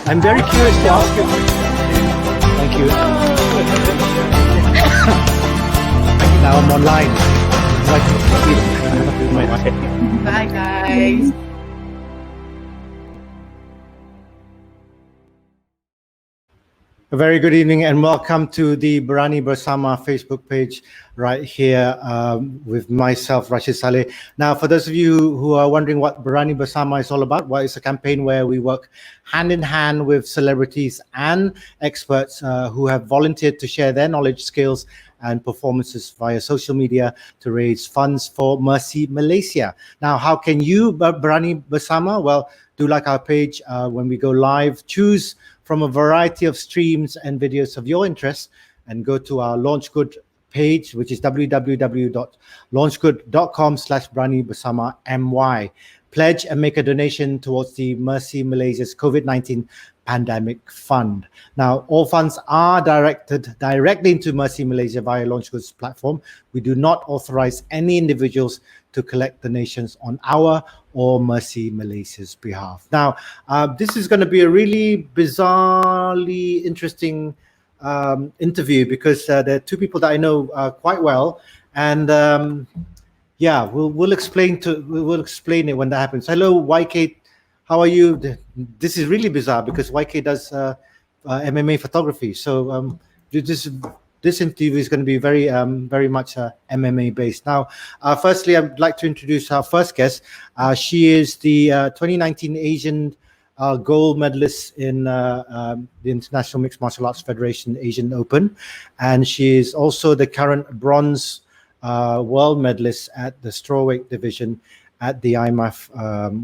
I'm very curious to ask you. Thank you. Now I'm online. Bye, guys. A very good evening and welcome to the Berani Bersama Facebook page right here with myself, Rashid, Salleh. Now, for those of you who are wondering what Berani Bersama is all about, well, it's a campaign where we work hand in hand with celebrities and experts who have volunteered to share their knowledge, skills, and performances via social media to raise funds for MERCY Malaysia. Now, how can you, Berani Bersama? Well, do like our page when we go live, choose from a variety of streams and videos of your interest and go to our Launch Good page, which is www.launchgood.com/Berani Bersama MY. Pledge and make a donation towards the MERCY Malaysia's COVID-19 Pandemic Fund. Now, all funds are directed directly into MERCY Malaysia via Launch Good's platform. We do not authorize any individuals to collect donations on our or MERCY Malaysia's behalf. Now, this is going to be a really bizarrely interesting interview because there are two people that I know quite well, and yeah, we'll explain it when that happens. Hello, YK, how are you? This is really bizarre because YK does MMA photography, so this interview is going to be very much MMA based. Now, firstly, I'd like to introduce our first guest. She is the 2019 Asian gold medalist in the International Mixed Martial Arts Federation Asian Open, and she is also the current bronze world medalist at the strawweight division at the IMAF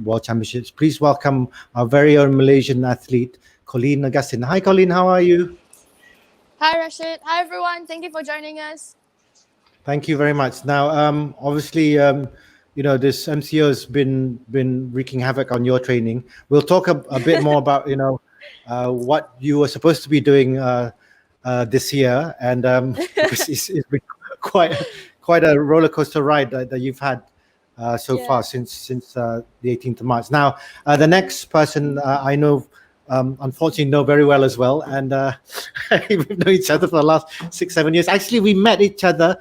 World Championships. Please welcome our very own Malaysian athlete, Colleen Augustin. Hi, Colleen. How are you? Hi, Rashid. Hi, everyone. Thank you for joining us. Thank you very much. Now, obviously, you know, this MCO has been wreaking havoc on your training. We'll talk a bit more about, you know, what you were supposed to be doing this year, and it's been quite a roller coaster ride that you've had so far since the 18th of March. Now, the next person I know, unfortunately, know very well as well, and we've known each other for the last 6-7 years. Actually, we met each other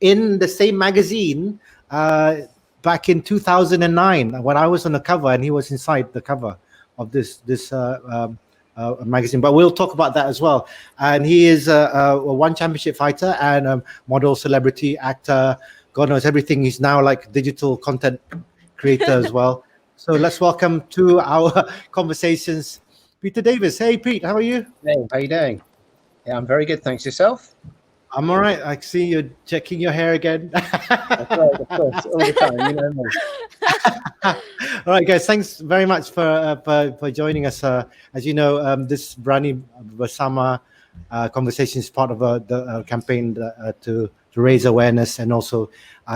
in the same magazine back in 2009 when I was on the cover and he was inside the cover of this magazine. But we'll talk about that as well. And he is a one championship fighter and a model, celebrity, actor, God knows everything. He's now like digital content creator as well. So let's welcome to our conversations, Peter Davis. Hey, Pete, how are you? Hey, how you doing? Yeah, I'm very good. Thanks. Yourself? I'm all right. I see you're checking your hair again. That's right, of course, all the time. You know me. All right, guys. Thanks very much for joining us. As you know, this Berani Bersama conversation is part of the campaign to raise awareness and also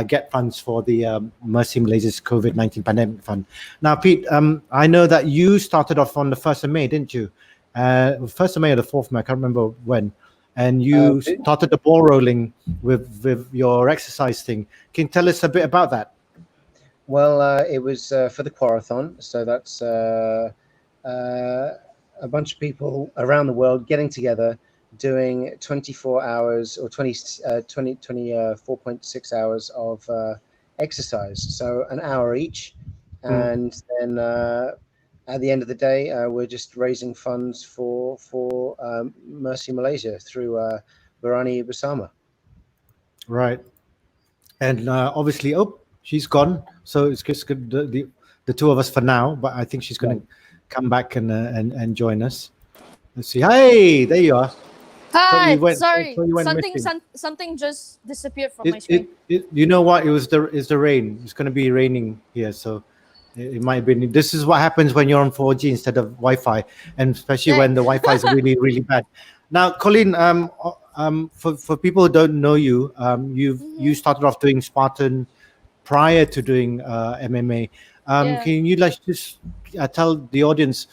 get funds for the MERCY Malaysia's COVID-19 Pandemic Fund. Now, Pete, I know that you started off on the 1st of May, didn't you? 1st of May or the 4th of May, I can't remember when. And you started the ball rolling with your exercise thing. Can you tell us a bit about that? Well, it was for the Quarathon. So that's a bunch of people around the world getting together, doing 24 hours or 24.6 hours of exercise. So an hour each. And then at the end of the day, we're just raising funds for MERCY Malaysia through Berani Bersama. Right. And obviously, she's gone. So it's just the two of us for now, but I think she's going to come back and join us. Let's see. Hey, there you are. Hi. Sorry. Something just disappeared from my screen. You know what? It's the rain. It's going to be raining here, so it might be. This is what happens when you're on 4G instead of Wi-Fi, and especially when the Wi-Fi is really, really bad. Now, Colleen, for people who don't know you, you started off doing Spartan prior to doing MMA. Can you just tell the audience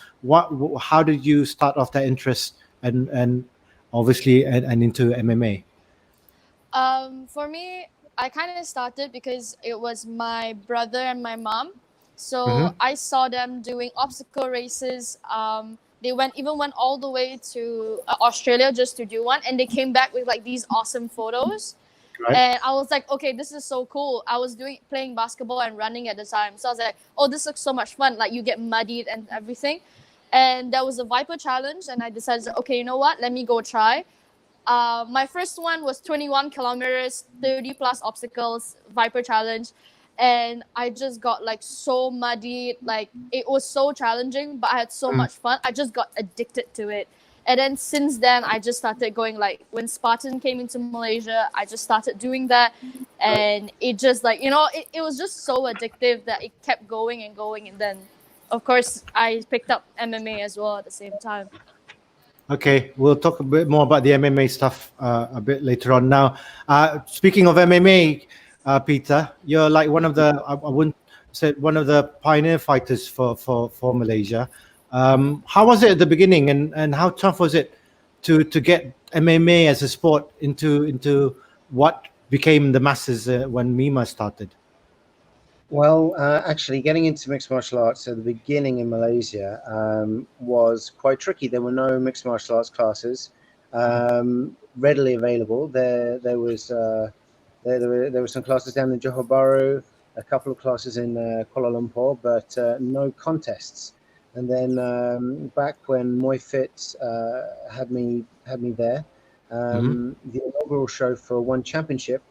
how did you start off that interest and obviously and into MMA? For me, I kind of started because it was my brother and my mom. So I saw them doing obstacle races They went all the way to Australia just to do one, and they came back with like these awesome photos. Right. And I was like, okay, this is so cool. I was playing basketball and running at the time, so I was like, oh, this looks so much fun. Like you get muddied and everything. And there was a Viper challenge, and I decided, okay, you know what? Let me go try. My first one was 21 kilometers, 30 plus obstacles, Viper challenge. And I just got like so muddy. Like it was so challenging, but I had so much fun. I just got addicted to it. And then since then, I just started going, like when Spartan came into Malaysia, I just started doing that. And it just like, it was just so addictive that it kept going and going. And then, of course, I picked up MMA as well at the same time. Okay, we'll talk a bit more about the MMA stuff a bit later on. Now, speaking of MMA, Peter, you're like one of the I wouldn't say one of the pioneer fighters for Malaysia. How was it at the beginning, and how tough was it to get MMA as a sport into what became the masses when MEMA started? Well, actually, getting into mixed martial arts at the beginning in Malaysia was quite tricky. There were no mixed martial arts classes readily available. There were some classes down in Johor Bahru, a couple of classes in Kuala Lumpur, but no contests. And then back when Muay Fit had me there, the inaugural show for One Championship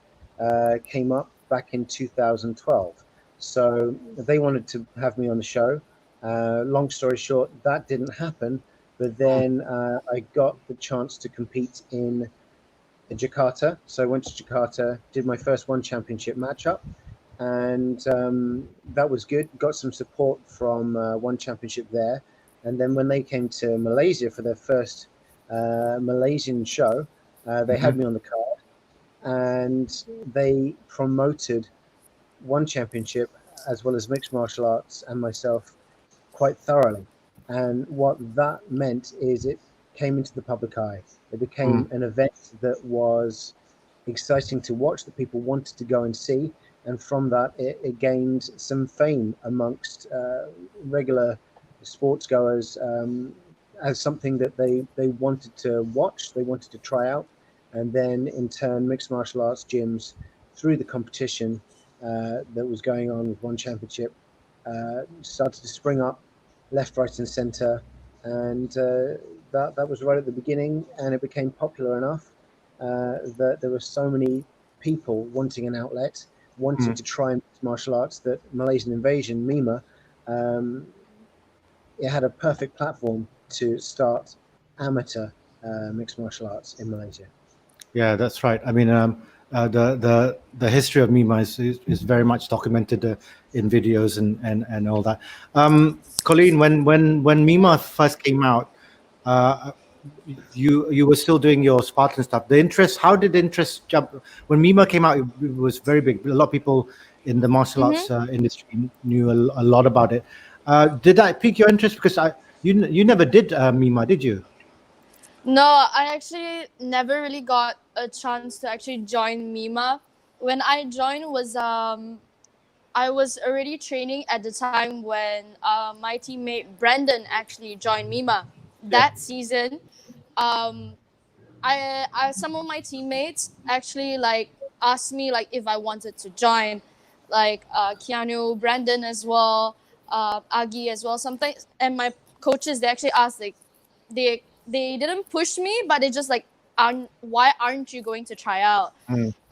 came up back in 2012. So they wanted to have me on the show. Long story short, that didn't happen. But then I got the chance to compete in Jakarta. So I went to Jakarta, did my first One Championship matchup, and that was good. Got some support from One Championship there. And then when they came to Malaysia for their first Malaysian show, they had me on the card, and they promoted One Championship as well as mixed martial arts and myself quite thoroughly. And what that meant is it came into the public eye. It became an event that was exciting to watch, that people wanted to go and see. And from that, it gained some fame amongst regular sports goers as something that they wanted to watch, they wanted to try out. And then in turn, mixed martial arts gyms, through the competition that was going on with One Championship, started to spring up left, right, and centre, and that was right at the beginning, and it became popular enough that there were so many people wanting an outlet, wanting to try mixed martial arts, that Malaysian Invasion, MEMA, it had a perfect platform to start amateur mixed martial arts in Malaysia. Yeah, that's right. I mean, the history of MEMA is very much documented in videos and all that. Colleen, when MEMA first came out, you were still doing your Spartan stuff. How did the interest jump? When MEMA came out, it was very big. A lot of people in the martial arts industry knew a lot about it. Did that pique your interest? Because you never did MEMA, did you? No, I actually never really got a chance to actually join MEMA. When I joined I was already training at the time when my teammate Brandon actually joined MEMA. That season, some of my teammates actually like asked me like if I wanted to join, like Keanu, Brandon as well, Agi as well. Something, and my coaches, they actually asked, like they didn't push me, but they just like, why aren't you going to try out?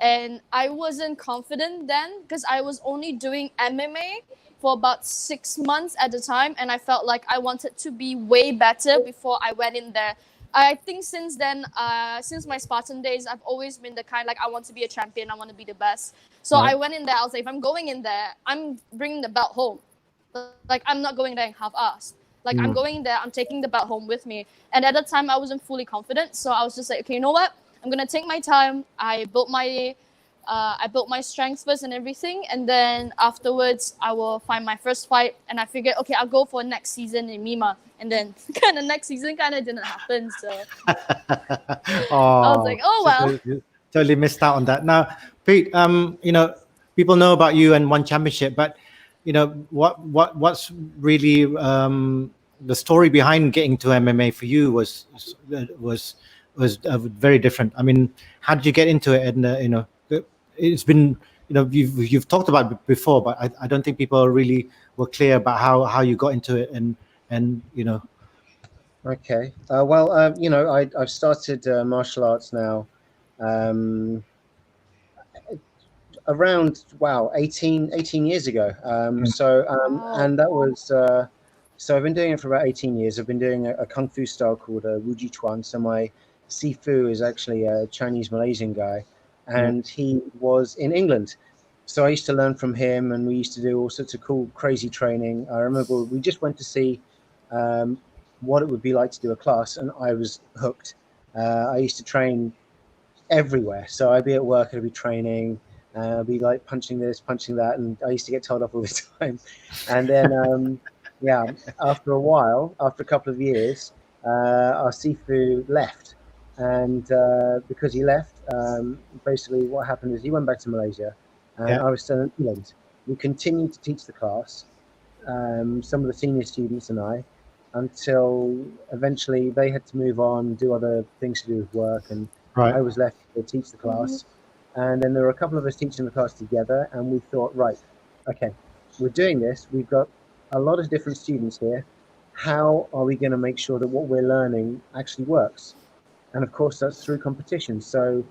And I wasn't confident then because I was only doing MMA for about 6 months at the time, and I felt like I wanted to be way better before I went in there. I think since then, since my Spartan days, I've always been the kind, like, I want to be a champion, I want to be the best. So I went in there, I was like, if I'm going in there, I'm bringing the belt home. Like, I'm not going there in half-assed. Like, I'm going there, I'm taking the belt home with me. And at that time, I wasn't fully confident. So I was just like, okay, you know what? I'm going to take my time. I built my strengths first and everything. And then afterwards, I will find my first fight. And I figured, okay, I'll go for next season in MEMA. And then kind of next season kind of didn't happen. So I was like, oh, well. Totally missed out on that. Now, Pete, people know about you and One Championship, but what's really the story behind getting to MMA for you was very different. I mean, how did you get into it? And it's been, you've talked about it before, but I don't think people really were clear about how you got into it, and Okay. I've started martial arts now around 18 years ago. Wow. And that was so I've been doing it for about 18 years. I've been doing a kung fu style called Wuji Chuan. So my Sifu is actually a Chinese Malaysian guy, and he was in England. So I used to learn from him, and we used to do all sorts of cool, crazy training. I remember we just went to see what it would be like to do a class, and I was hooked. I used to train everywhere. So I'd be at work, I'd be training, I'd be like punching this, punching that, and I used to get told off all the time. And then, after a while, after a couple of years, our Sifu left, and because he left, basically what happened is he went back to Malaysia, and I was still in England. We continued to teach the class, some of the senior students and I, until eventually they had to move on, do other things to do with work, and right. I was left to teach the class. And then there were a couple of us teaching the class together, and we thought, right, okay, we're doing this. We've got a lot of different students here. How are we going to make sure that what we're learning actually works? And of course, that's through competition. So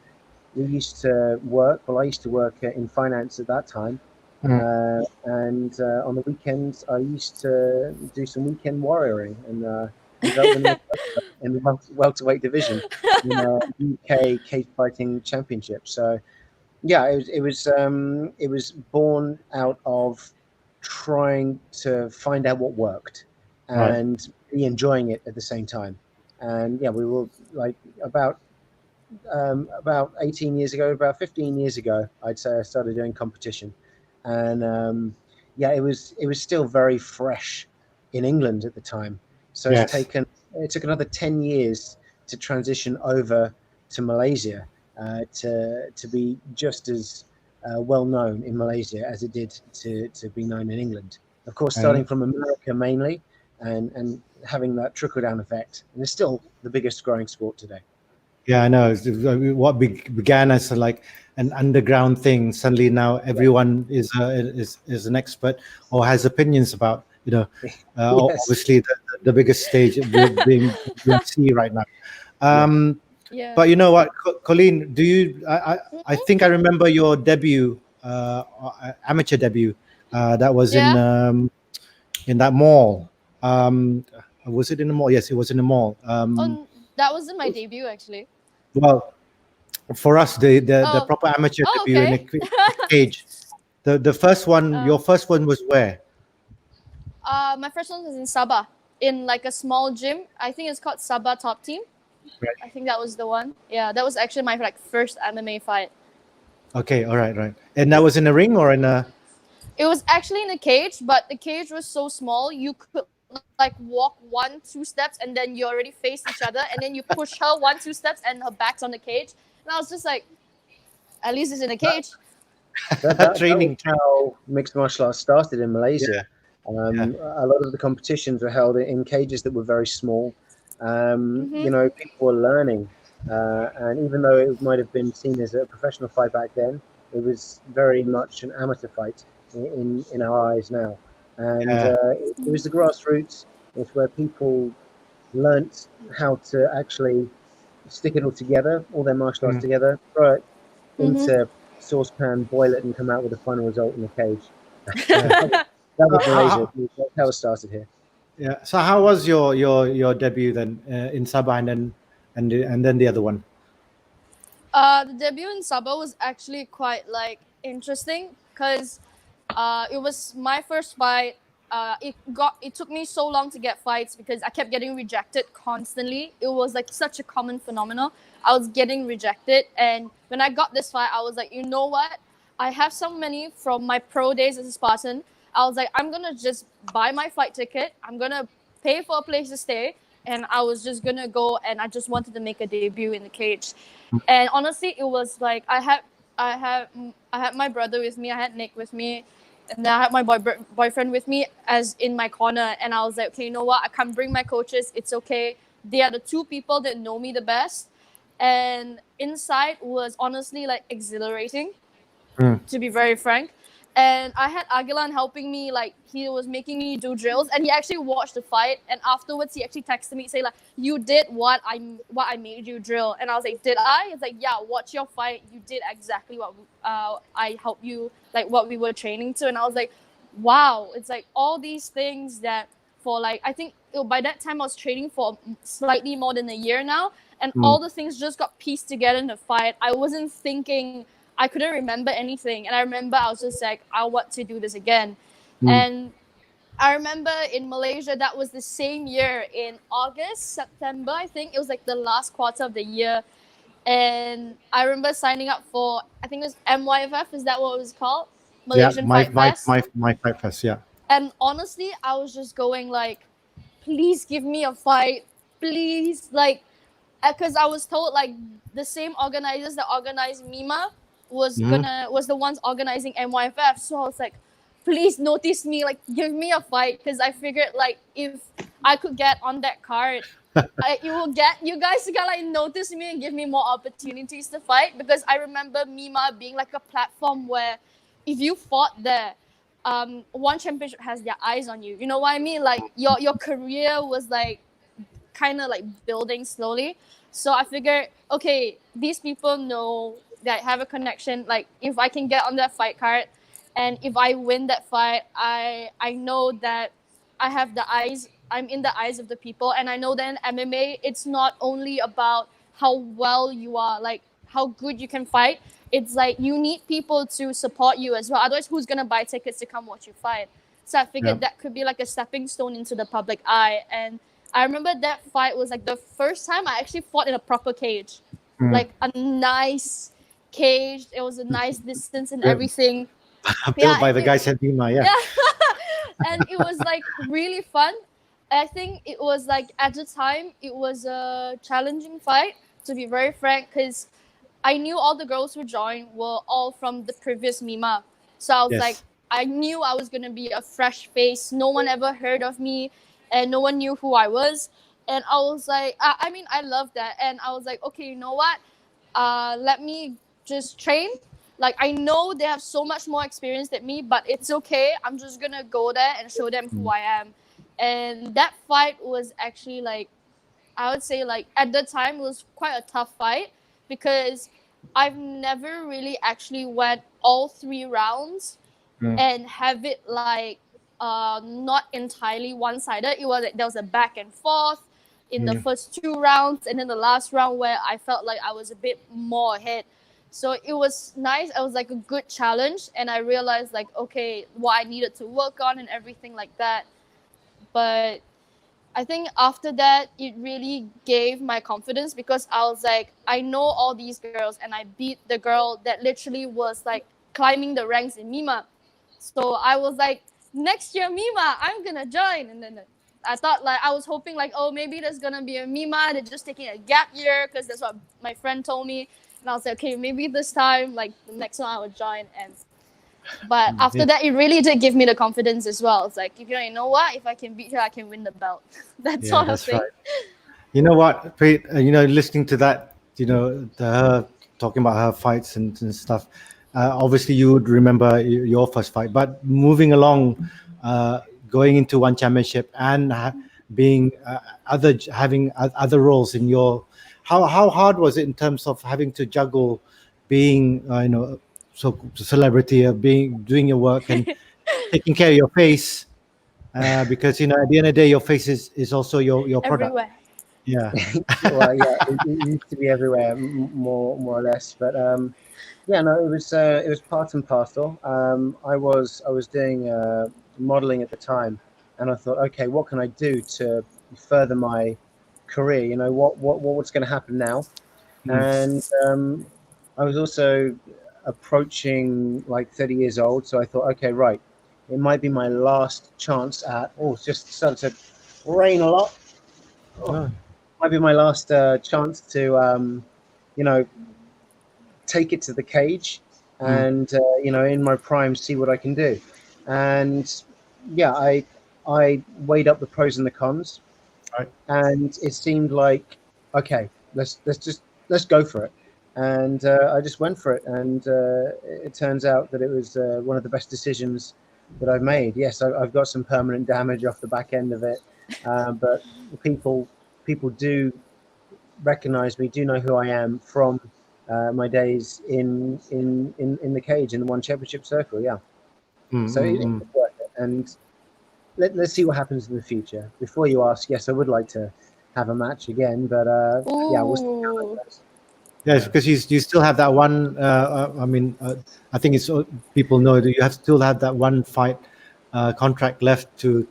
we used to work, well, I used to work in finance at that time. And on the weekends, I used to do some weekend warrioring, and ended up winning in the welterweight division in UK cage fighting championship. So yeah, it was born out of trying to find out what worked and be enjoying it at the same time. And yeah, we were like about 18 years ago, about 15 years ago, I'd say I started doing competition. And it was still very fresh in England at the time. So Yes. it took another 10 years to transition over to Malaysia, to be just as well known in Malaysia as it did to be known in England. Of course, starting from America mainly, and having that trickle down effect. And it's still the biggest growing sport today. Yeah, I know. What began as like an underground thing, suddenly now everyone is an expert or has opinions about. Yes. Obviously the biggest stage being UFC right now. Yeah. But you know what, Colleen? Do you? I think I remember your debut, amateur debut, that was in that mall. Was it in the mall? Yes, it was in the mall. That wasn't my debut actually. Well, for us, the proper amateur debut in a cage. The first one, your first one was where? My first one was in Sabah, in like a small gym. I think it's called Sabah Top Team. Right. I think that was the one. Yeah, that was actually my first MMA fight. Okay, all right. And that was in a ring or in a? It was actually in a cage, but the cage was so small you could like walk 1-2 steps and then you already face each other, and then you push her 1-2 steps and her back's on the cage. And I was just like, at least it's in a cage. Training. That was how mixed martial arts started in Malaysia. A lot of the competitions were held in cages that were very small. People were learning, and even though it might have been seen as a professional fight back then, it was very much an amateur fight in our eyes now. And it was the grassroots. It's where people learnt how to actually stick it all together, all their martial arts together, throw it into saucepan, boil it, and come out with a final result in a cage. That was Malaysia. That's how it started here. Yeah. So how was your debut then in Sabah, and then the other one? The debut in Sabah was actually quite like interesting because it was my first fight. It took me so long to get fights because I kept getting rejected constantly. It was like such a common phenomenon. I was getting rejected, and when I got this fight, I was like, you know what? I have so many from my pro days as a Spartan. I was like, I'm gonna just buy my flight ticket. I'm gonna pay for a place to stay, and I was just gonna go. And I just wanted to make a debut in the cage. And honestly, it was like I had my brother with me. I had Nick with me. And then I had my boyfriend with me as in my corner. And I was like, okay, you know what? I can't bring my coaches. It's okay. They are the two people that know me the best. And inside was honestly like exhilarating, to be very frank. And I had Agilan helping me, like he was making me do drills, and he actually watched the fight. And afterwards, he actually texted me say like, "You did what I made you drill." And I was like, "Did I?" It's like, "Yeah, watch your fight. You did exactly what I helped you, like what we were training to." And I was like, "Wow!" It's like all these things that for like I think by that time I was training for slightly more than a year now, and all the things just got pieced together in the fight. I wasn't thinking. I couldn't remember anything. And I remember I was just like, I want to do this again. And I remember in Malaysia, that was the same year in August, September, I think. It was like the last quarter of the year. And I remember signing up for, I think it was MYFF, is that what it was called? Malaysian Fight Fest. My Fight Fest, yeah. And honestly, I was just going like, please give me a fight. Please. Like, because I was told like the same organizers that organized MIMA was the ones organizing MYFF. So I was like, please notice me, like give me a fight, because I figured like if I could get on that card, you guys can like notice me and give me more opportunities to fight. Because I remember MIMA being like a platform where if you fought there, one championship has their eyes on you. You know what I mean? Like your career was like kind of like building slowly. So I figured, okay, these people know that I have a connection. Like if I can get on that fight card, and if I win that fight, I know that I have the eyes. I'm in the eyes of the people, and I know that in MMA, it's not only about how well you are, like how good you can fight. It's like you need people to support you as well. Otherwise, who's gonna buy tickets to come watch you fight? So I figured that could be like a stepping stone into the public eye. And I remember that fight was like the first time I actually fought in a proper cage, like a nice cage. It was a nice distance and everything. Built by the guys at Bima, yeah. And it was like really fun. I think it was like at the time it was a challenging fight, to be very frank, because I knew all the girls who joined were all from the previous MIMA. So I was like, I knew I was gonna be a fresh face. No one ever heard of me, and no one knew who I was. And I was like, I mean, I love that. And I was like, okay, you know what? Let me just train. Like, I know they have so much more experience than me, but it's okay. I'm just gonna go there and show them who I am. And that fight was actually like, I would say like at the time it was quite a tough fight, because I've never really actually went all 3 rounds and have it like not entirely one-sided. It was like there was a back and forth in the first 2 rounds, and then the last round where I felt like I was a bit more ahead. So it was nice. It was like a good challenge, and I realized like, okay, what I needed to work on and everything like that. But I think after that, it really gave my confidence, because I was like, I know all these girls, and I beat the girl that literally was like climbing the ranks in MIMA. So I was like, next year MIMA, I'm gonna join. And then I thought like, I was hoping like, oh, maybe there's gonna be a MIMA. They're just taking a gap year, because that's what my friend told me. And I was like, okay, maybe this time, like the next one I would join. But after that, it really did give me the confidence as well. It's like, if you know what, if I can beat her, I can win the belt. That sort of thing. Right. You know what, Preet, listening to that, her talking about her fights and stuff, obviously you would remember your first fight, but moving along, going into one championship and being having other roles in your, how hard was it in terms of having to juggle being, so celebrity of doing your work and taking care of your face, because at the end of the day your face is also your product. Everywhere. Yeah. Well, yeah, it used to be everywhere, more or less. But yeah, no, it was part and parcel. I was doing modeling at the time, and I thought, okay, what can I do to further my career? What's going to happen now? And I was also approaching like 30 years old, so I thought, okay, right, it might be my last chance at. Oh, it's just started to rain a lot. Might be my last chance to, take it to the cage, and in my prime, see what I can do. and yeah, I weighed up the pros and the cons, Right. and it seemed like, okay, let's go for it. And I just went for it, and it turns out that it was one of the best decisions that I've made. Yes, I've got some permanent damage off the back end of it, but people do recognize me, do know who I am from my days in the cage in the One Championship circle. Yeah, so it's worth it, and let's see what happens in the future. Before you ask, yes, I would like to have a match again, but yeah, we'll see how it goes. Yes, because you still have that one. I mean, I think it's people know that you still have that one fight contract left to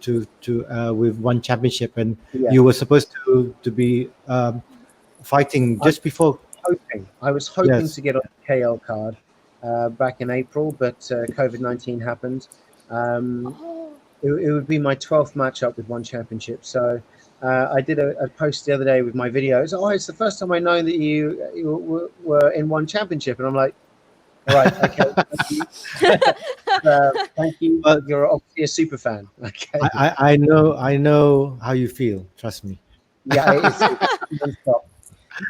with One Championship, and Yeah. you were supposed to be fighting just before. I was hoping Yes. to get on the KL card back in April, but COVID-19 happened. It would be my 12th matchup with One Championship. So I did a post the other day with my videos. Oh, it's the first time I know that you were in One Championship, and I'm like, all right, okay, thank you. Thank you. You're obviously a super fan. Okay. I know how you feel. Trust me. Yeah, it's non-stop.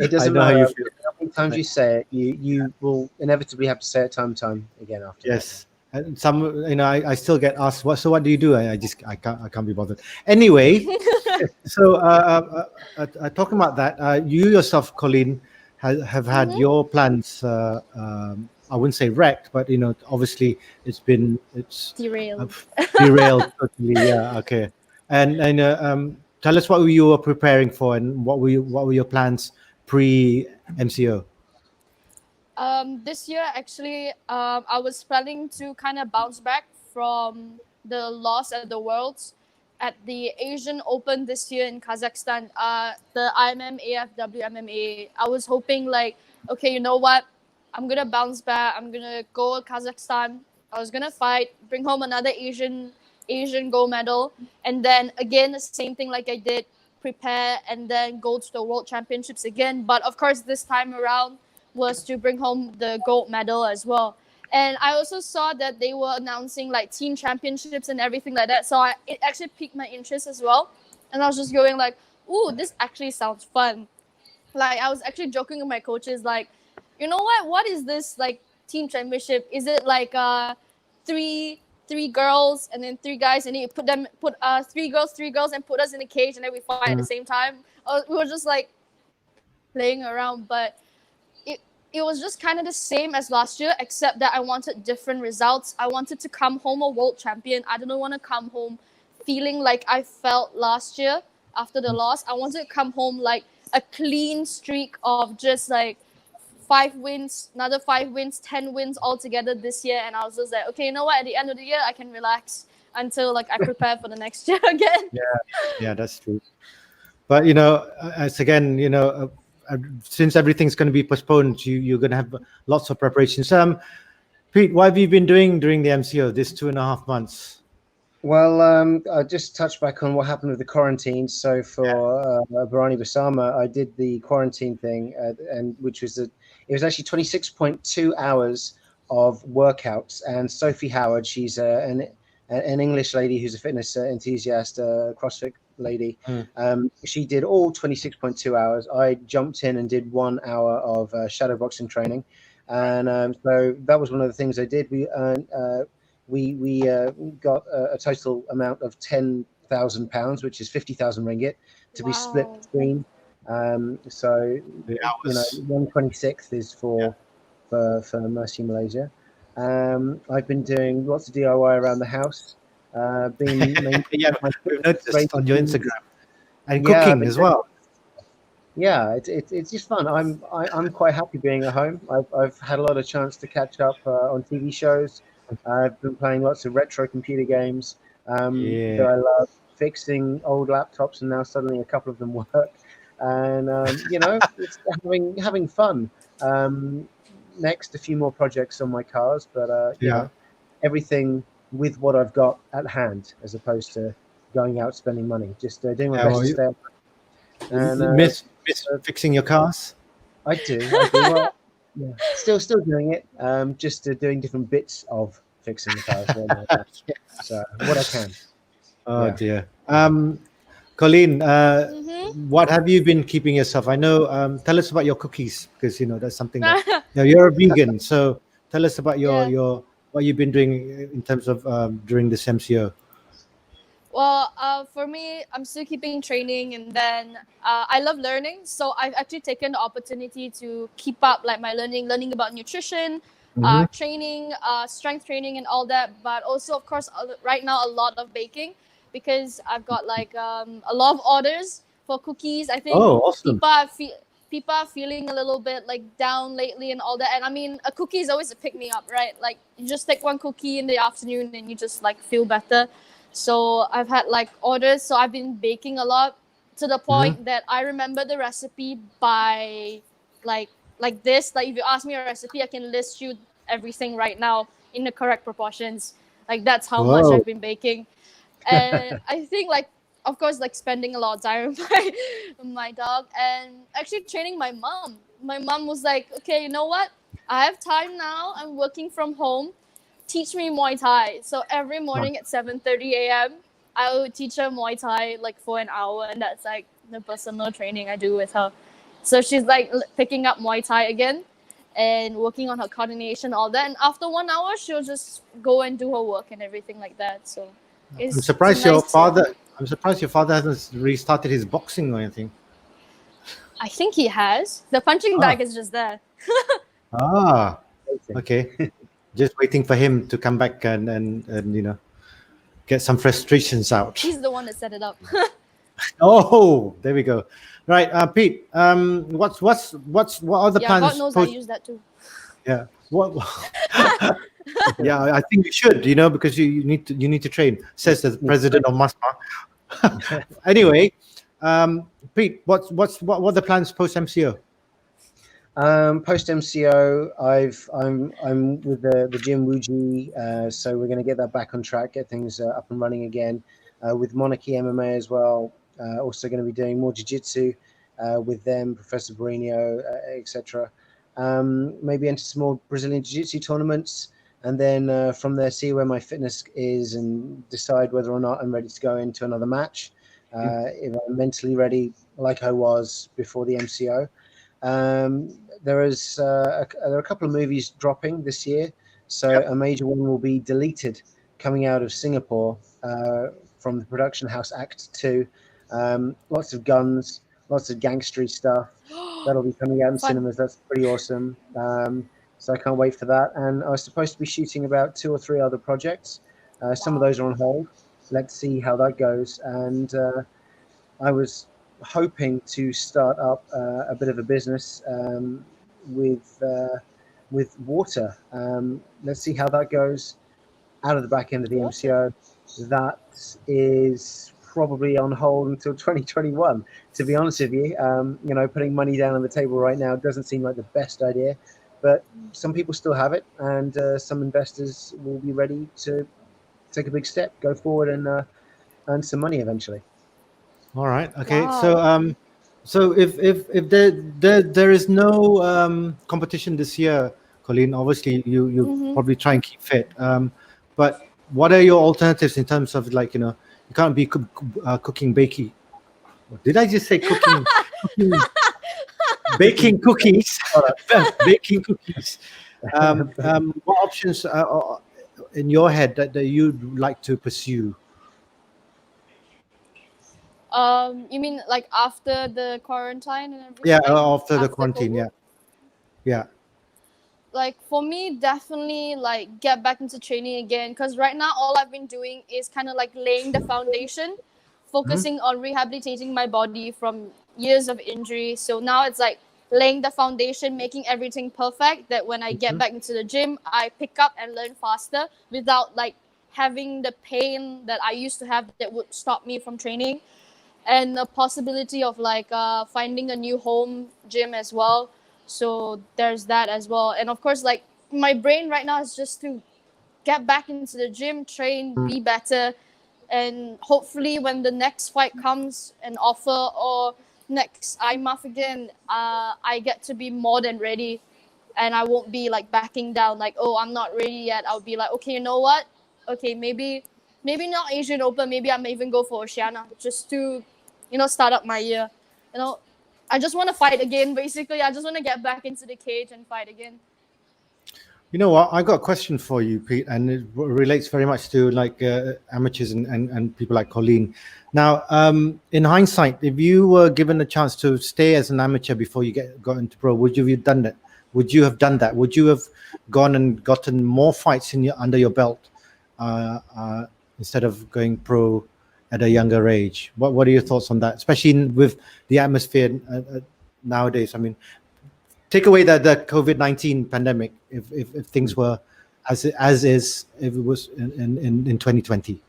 It doesn't I know how matter you feel. how many times you say it, you will inevitably have to say it time again after. Yes. And some, I still get asked, what do you do? I can't be bothered. Anyway, so talking about that, you yourself, Colleen, have had your plans. I wouldn't say wrecked, but obviously it's Derailed. derailed totally. Yeah. Okay. And tell us what you were preparing for, and what were your plans pre MCO? This year, actually, I was planning to kind of bounce back from the loss at the Worlds at the Asian Open this year in Kazakhstan. The IMM AFW MMA. I was hoping like, okay, you know what? I'm gonna bounce back. I'm gonna go to Kazakhstan. I was gonna fight, bring home another Asian gold medal, and then again the same thing like I did, prepare and then go to the World Championships again. But of course, this time around was to bring home the gold medal as well. And I also saw that they were announcing like team championships and everything like that. So it actually piqued my interest as well. And I was just going like, ooh, this actually sounds fun. Like I was actually joking with my coaches, like, you know what is this like team championship? Is it like three girls and then three guys, and then you put three girls and put us in a cage and then we fight at the same time? We were just like playing around, but it was just kind of the same as last year, except that I wanted different results. I wanted to come home a world champion. I didn't want to come home feeling like I felt last year after the loss. I wanted to come home like a clean streak of just like 5 wins, another 5 wins, 10 wins altogether this year. And I was just like, okay, you know what? At the end of the year, I can relax until like I prepare for the next year again. Yeah, that's true. But as again, since everything's going to be postponed, you're going to have lots of preparations. Pete, what have you been doing during the MCO this 2.5 months? Well, I just touched back on what happened with the quarantine. So for Berani Bersama, I did the quarantine thing, and which was it was actually 26.2 hours of workouts. And Sophie Howard, she's an English lady who's a fitness enthusiast, CrossFit lady. She did all 26.2 hours. I jumped in and did 1 hour of shadow boxing training, and so that was one of the things I did. We got a total amount of £10,000, which is 50,000 ringgit, to be split between. So 1/26 is for MERCY Malaysia. I've been doing lots of DIY around the house. We've noticed on your Instagram, and cooking as well. Yeah, it's just fun. I'm quite happy being at home. I've had a lot of chance to catch up on TV shows. I've been playing lots of retro computer games that I love, fixing old laptops, and now suddenly a couple of them work. And it's having fun. Next, a few more projects on my cars, but everything with what I've got at hand, as opposed to going out spending money. Just doing my best to stay. And miss fixing your cars? I do. Well, yeah. Still doing it. Just doing different bits of fixing the car as well. So what I can. Oh Yeah. dear. Colleen, Mm-hmm. what have you been keeping yourself? I know. Tell us about your cookies, because that's something that you're a vegan. So tell us about Yeah. your what you've been doing in terms of during this MCO. Well, for me, I'm still keeping training, and then I love learning. So I've actually taken the opportunity to keep up like my learning about nutrition, Mm-hmm. training, strength training, and all that. But also, of course, right now a lot of baking because I've got like a lot of orders for cookies. I think Oh, awesome. people are feeling a little bit like down lately and all that. And I mean, a cookie is always a pick me up, right? Like you just take one cookie in the afternoon and you just like feel better. So I've had like orders. So I've been baking a lot to the point that I remember the recipe by like this. Like if you ask me a recipe, I can list you everything right now in the correct proportions. Like that's how much Whoa. I've been baking. And I think like of course like spending a lot of time with my dog and actually training my mom. My mom was like, okay, you know what? I have time now. I'm working from home. Teach me Muay Thai. So every morning at 7:30 a.m. I would teach her Muay Thai like for an hour, and that's like the personal training I do with her. So she's like picking up Muay Thai again and working on her coordination, all that. And after 1 hour, she'll just go and do her work and everything like that. So I'm it's a surprised your nice. father. I'm surprised your father hasn't restarted his boxing or anything. I think he has. The punching Ah, bag is just there. okay. Just waiting for him to come back and get some frustrations out. He's the one that set it up. Oh, there we go. Right, Pete. What other Yeah, plans? God knows I use that too. Yeah. What? Yeah, I think you should. Because you need to train. Says the president of MASMA. Anyway, Pete, what are the plans post MCO? Post MCO, I'm with the gym Wuji, so we're going to get that back on track, get things up and running again. With Monarchy MMA as well, also going to be doing more jiu-jitsu with them, Professor Barino, etc. Maybe enter some more Brazilian jiu-jitsu tournaments, and then from there see where my fitness is and decide whether or not I'm ready to go into another match. If I'm mentally ready, like I was before the MCO. There are a couple of movies dropping this year, so a major one will be Deleted, coming out of Singapore from the production house Act 2. Lots of guns, lots of gangstery stuff. That'll be coming out in Fun. cinemas. That's pretty awesome. So I can't wait for that. And I was supposed to be shooting about 2 or 3 other projects. Some of those are on hold. Let's see how that goes. And I was hoping to start up a bit of a business with water. Let's see how that goes. Out of the back end of the MCO, that is probably on hold until 2021. To be honest with you, putting money down on the table right now doesn't seem like the best idea, but some people still have it, and some investors will be ready to take a big step, go forward, and earn some money eventually. All right. Okay. Wow. So if there is no competition this year, Colleen, obviously you Mm-hmm. probably try and keep fit. But what are your alternatives in terms of you can't be cooking baking. Did I just say cooking baking cookies? Baking cookies. What options are in your head that you'd like to pursue? You mean like after the quarantine and everything? Yeah, Like after the after quarantine. COVID? Yeah. Like for me, definitely like get back into training again. Because right now, all I've been doing is kind of like laying the foundation, focusing on rehabilitating my body from years of injury. So now it's like laying the foundation, making everything perfect. That when I get back into the gym, I pick up and learn faster without like having the pain that I used to have that would stop me from training, and the possibility of like finding a new home gym as well. So there's that as well. And of course, like my brain right now is just to get back into the gym, train, be better, and hopefully when the next fight comes an offer or next IMAF again, I get to be more than ready and I won't be like backing down, like, oh, I'm not ready yet. I'll be like, okay, you know what? Okay, maybe not Asian Open. Maybe I may even go for Oceania just to, start up my year. I just want to fight again. Basically, I just want to get back into the cage and fight again. You know what? I got a question for you, Pete, and it relates very much to like amateurs and people like Colleen. Now, in hindsight, if you were given a chance to stay as an amateur before you got into pro, would you have done that? Would you have done that? Would you have gone and gotten more fights under your belt instead of going pro at a younger age? What are your thoughts on that, especially with the atmosphere nowadays? I mean, take away the COVID-19 pandemic, if things were as is, if it was in 2020.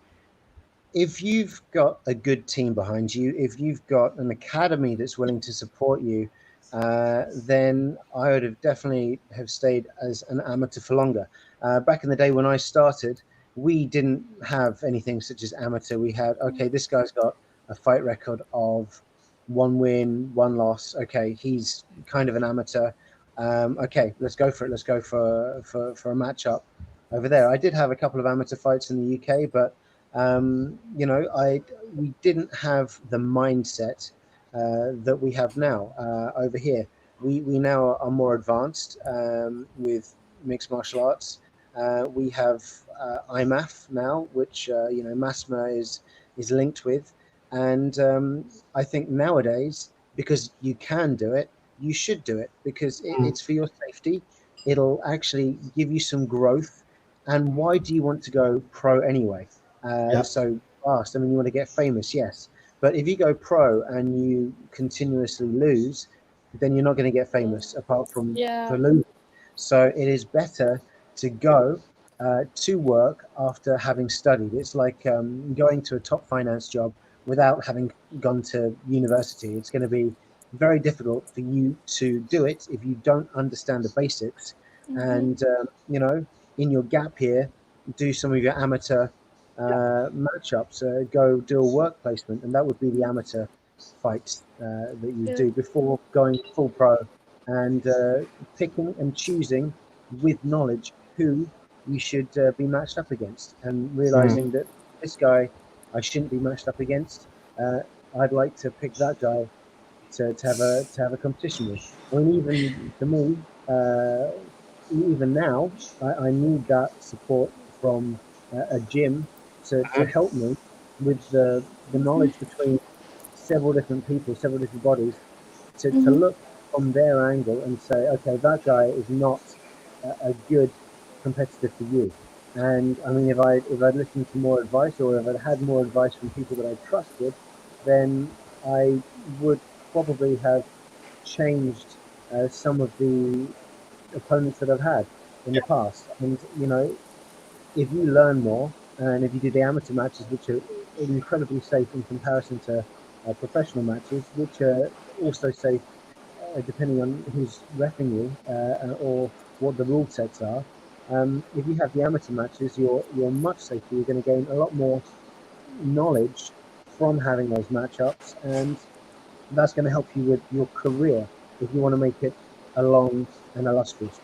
If you've got a good team behind you, if you've got an academy that's willing to support you, then I would have definitely have stayed as an amateur for longer. Back in the day when I started, we didn't have anything such as amateur. We had, okay, this guy's got a fight record of 1 win, 1 loss. Okay, he's kind of an amateur. Okay, let's go for it. Let's go for a matchup over there. I did have a couple of amateur fights in the UK, but we didn't have the mindset that we have now over here. We now are more advanced with mixed martial arts. We have IMAF now, which MASMA is linked with, and I think nowadays, because you can do it, you should do it, because it's for your safety. It'll actually give you some growth. And why do you want to go pro anyway? So fast. I mean, you want to get famous, yes. But if you go pro and you continuously lose, then you're not going to get famous apart from for losing. So it is better to go to work after having studied. It's like going to a top finance job without having gone to university. It's going to be very difficult for you to do it if you don't understand the basics. And in your gap here, do some of your amateur matchups, go do a work placement, and that would be the amateur fights that you do before going full pro, and picking and choosing with knowledge who you should be matched up against, and realizing that this guy I shouldn't be matched up against. I'd like to pick that guy to have a competition with. I mean, even for me, even now, I need that support from a gym to help me with the knowledge between several different people, several different bodies, to look from their angle and say, okay, that guy is not a good competitor for you. And I mean, if I'd listened to more advice, or if I'd had more advice from people that I trusted, then I would probably have changed some of the opponents that I've had in the past. And if you learn more, and if you do the amateur matches, which are incredibly safe in comparison to professional matches, which are also safe depending on who's reffing you or what the rule sets are. If you have the amateur matches, you're much safer. You're going to gain a lot more knowledge from having those matchups, and that's going to help you with your career if you want to make it a long and illustrious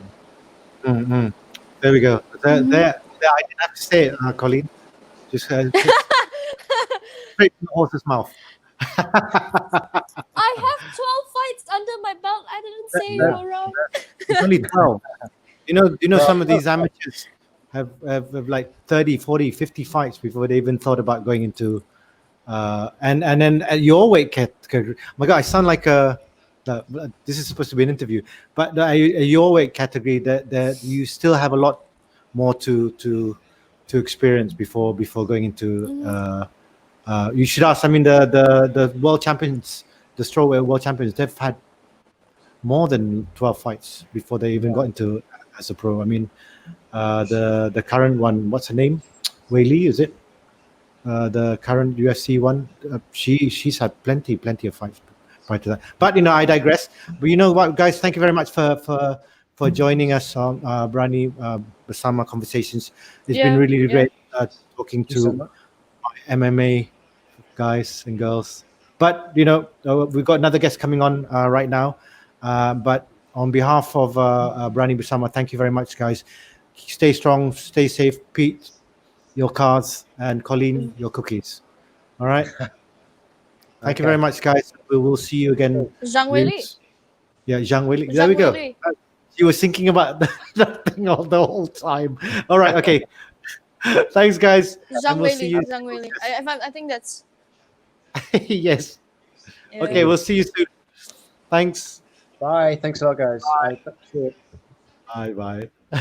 one. There we go. There, I didn't have to say it, Colleen. Just straight from the horse's mouth. I have 12 fights under my belt. I didn't say you were wrong. It's only 12. You know, some of these amateurs have like 30, 40, 50 fights before they even thought about going into and then at your weight category. Oh my God, I sound like this is supposed to be an interview, but your weight category, that you still have a lot more to experience before going into. You should ask. I mean, the world champions, the strawweight world champions, they've had more than 12 fights before they even got into as a pro. I mean, the current one, what's her name? Wei Li, is it? The current UFC one, she's had plenty of fights prior to that. But I digress. But you know what, guys? Thank you very much for joining us on Berani Bersama Conversations. It's been really great talking to MMA guys and girls. But we've got another guest coming on right now. But on behalf of Berani Bersama, thank you very much, guys. Stay strong, stay safe. Pete, your cards, and Colleen, your cookies. All right. Thank you very Okay. much, guys. We will see you again. Zhang Weili. Yeah, Zhang Weili. There Zhang we go. Weili. She was thinking about that thing all the whole time. All right. Okay. Thanks, guys. Zhang And we'll see Weili. you. Zhang Weili. I think that's. Yes. Yeah. Okay. We'll see you soon. Thanks. Bye. Thanks a lot, guys. Cheers. Bye. Bye.